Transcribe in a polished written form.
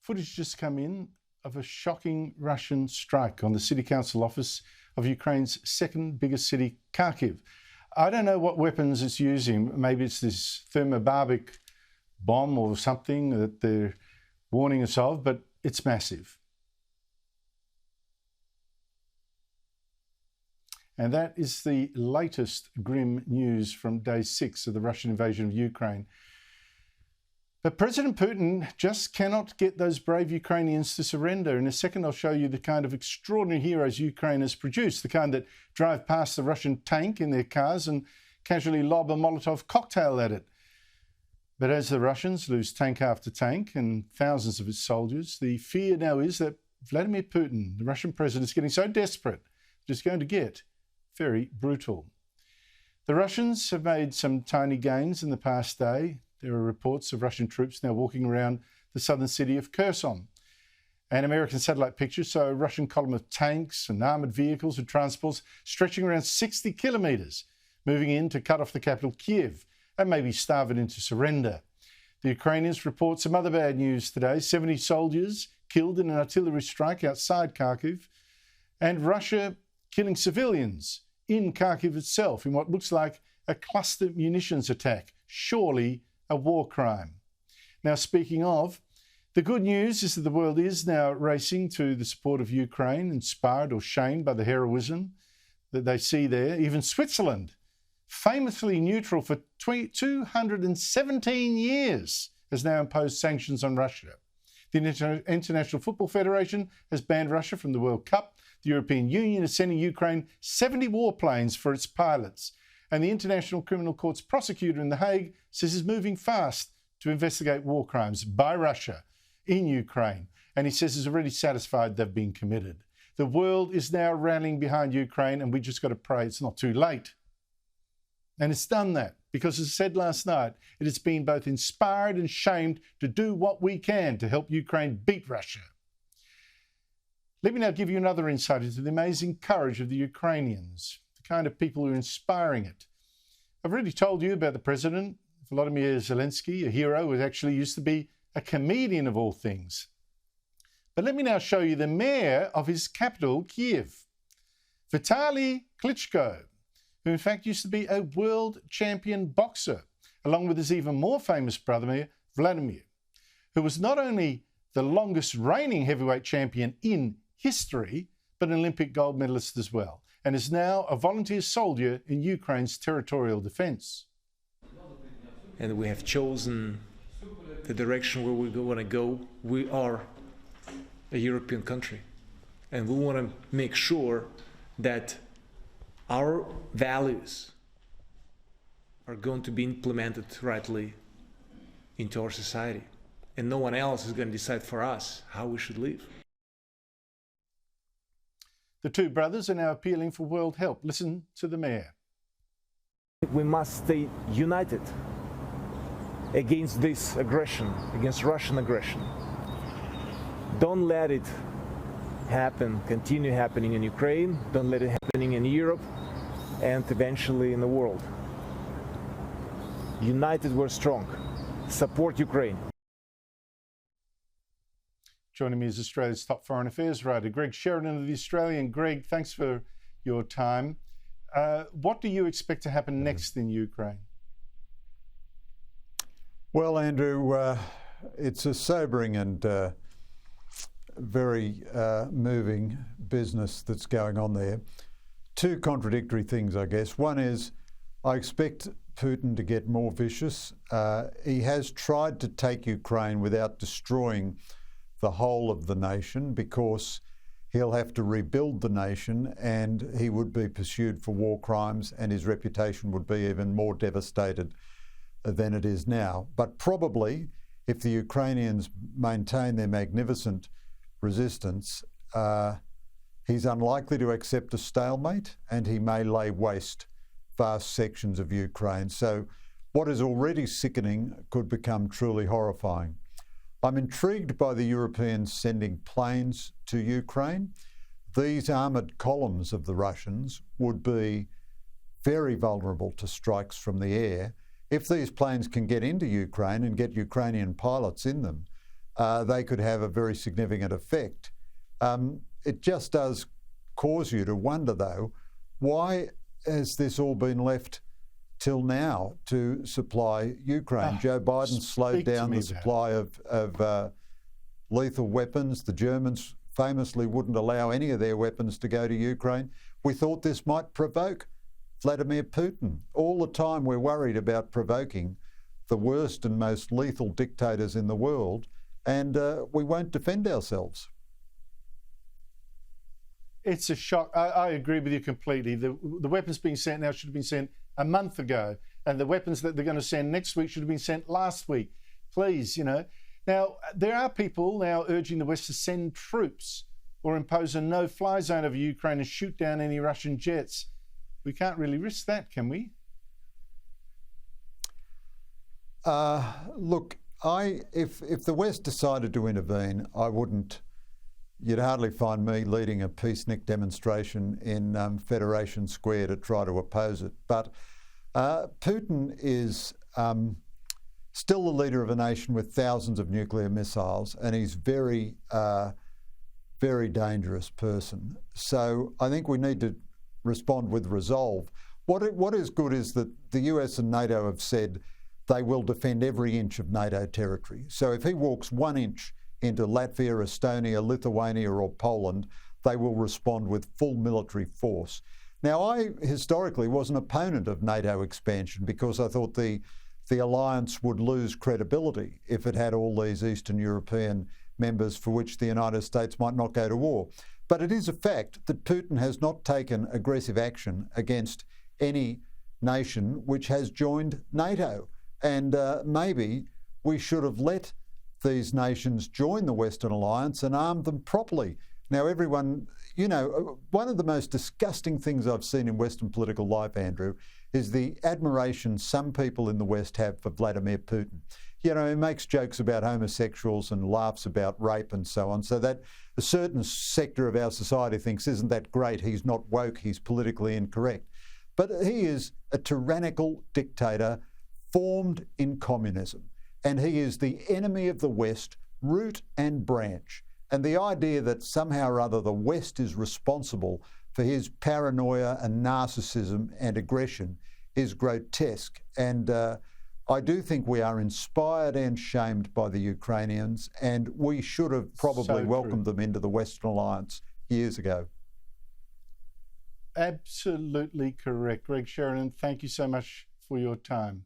Footage just come in of a shocking Russian strike on the city council office of Ukraine's second biggest city, Kharkiv. I don't know what weapons it's using. Maybe it's this thermobaric bomb or something that they're warning us of, but it's massive. And that is the latest grim news from day 6 of the Russian invasion of Ukraine. But President Putin just cannot get those brave Ukrainians to surrender. In a second, I'll show you the kind of extraordinary heroes Ukraine has produced, the kind that drive past the Russian tank in their cars and casually lob a Molotov cocktail at it. But as the Russians lose tank after tank and thousands of its soldiers, the fear now is that Vladimir Putin, the Russian president, is getting so desperate that it's going to get very brutal. The Russians have made some tiny gains in the past day. There are reports of Russian troops now walking around the southern city of Kherson. And American satellite pictures show a Russian column of tanks and armoured vehicles and transports stretching around 60 kilometres, moving in to cut off the capital Kiev and maybe starve it into surrender. The Ukrainians report some other bad news today. 70 soldiers killed in an artillery strike outside Kharkiv, and Russia killing civilians in Kharkiv itself in what looks like a cluster munitions attack. Surely a war crime. Now, speaking of, the good news is that the world is now racing to the support of Ukraine, inspired or shamed by the heroism that they see there. Even Switzerland, famously neutral for 217 years, has now imposed sanctions on Russia. The International Football Federation has banned Russia from the World Cup. The European Union is sending Ukraine 70 warplanes for its pilots. And the International Criminal Court's prosecutor in The Hague says he's moving fast to investigate war crimes by Russia in Ukraine. And he says he's already satisfied they've been committed. The world is now rallying behind Ukraine, and we just got to pray it's not too late. And it's done that because, as I said last night, it has been both inspired and shamed to do what we can to help Ukraine beat Russia. Let me now give you another insight into the amazing courage of the Ukrainians, the kind of people who are inspiring it. I've already told you about the president, Vladimir Zelensky, a hero who actually used to be a comedian of all things. But let me now show you the mayor of his capital, Kiev, Vitaly Klitschko, who in fact used to be a world champion boxer, along with his even more famous brother, Vladimir, who was not only the longest reigning heavyweight champion in history, but an Olympic gold medalist as well, and is now a volunteer soldier in Ukraine's territorial defense. And we have chosen the direction where we want to go. We are a European country, and we want to make sure that our values are going to be implemented rightly into our society, and no one else is going to decide for us how we should live. The two brothers are now appealing for world help. Listen to the mayor. We must stay united against this aggression, against Russian aggression. Don't let it happen, continue happening in Ukraine. Don't let it happening in Europe and eventually in the world. United, we're strong. Support Ukraine. Joining me is Australia's top foreign affairs writer, Greg Sheridan of The Australian. Greg, thanks for your time. What do you expect to happen next in Ukraine? Well, Andrew, it's a sobering and very moving business that's going on there. Two contradictory things, I guess. One is I expect Putin to get more vicious. He has tried to take Ukraine without destroying the whole of the nation, because he'll have to rebuild the nation and he would be pursued for war crimes and his reputation would be even more devastated than it is now. But probably if the Ukrainians maintain their magnificent resistance, he's unlikely to accept a stalemate and he may lay waste vast sections of Ukraine. So what is already sickening could become truly horrifying. I'm intrigued by the Europeans sending planes to Ukraine. These armoured columns of the Russians would be very vulnerable to strikes from the air. If these planes can get into Ukraine and get Ukrainian pilots in them, they could have a very significant effect. It just does cause you to wonder, though, why has this all been left till now to supply Ukraine? Joe Biden slowed down the supply of lethal weapons. The Germans famously wouldn't allow any of their weapons to go to Ukraine. We thought this might provoke Vladimir Putin. All the time we're worried about provoking the worst and most lethal dictators in the world, and we won't defend ourselves. It's a shock. I agree with you completely. The weapons being sent now should have been sent a month ago, and the weapons that they're going to send next week should have been sent last week. Please, you know. Now, there are people now urging the West to send troops or impose a no-fly zone over Ukraine and shoot down any Russian jets. We can't really risk that, can we? Look, if the West decided to intervene, I wouldn't. You'd hardly find me leading a peacenik demonstration in Federation Square to try to oppose it. But Putin is still the leader of a nation with thousands of nuclear missiles, and he's very, very dangerous person. So I think we need to respond with resolve. What is good is that the US and NATO have said they will defend every inch of NATO territory. So if he walks 1 inch into Latvia, Estonia, Lithuania or Poland, they will respond with full military force. Now, I historically was an opponent of NATO expansion because I thought the alliance would lose credibility if it had all these Eastern European members for which the United States might not go to war. But it is a fact that Putin has not taken aggressive action against any nation which has joined NATO. And maybe we should have let these nations join the Western Alliance and arm them properly. Now, everyone, you know, one of the most disgusting things I've seen in Western political life, Andrew, is the admiration some people in the West have for Vladimir Putin. You know, he makes jokes about homosexuals and laughs about rape and so on, so that a certain sector of our society thinks, isn't that great? He's not woke, he's politically incorrect. But he is a tyrannical dictator formed in communism. And he is the enemy of the West, root and branch. And the idea that somehow or other the West is responsible for his paranoia and narcissism and aggression is grotesque. And I do think we are inspired and shamed by the Ukrainians, and we should have probably welcomed them into the Western Alliance years ago. Absolutely correct. Greg Sheridan, thank you so much for your time.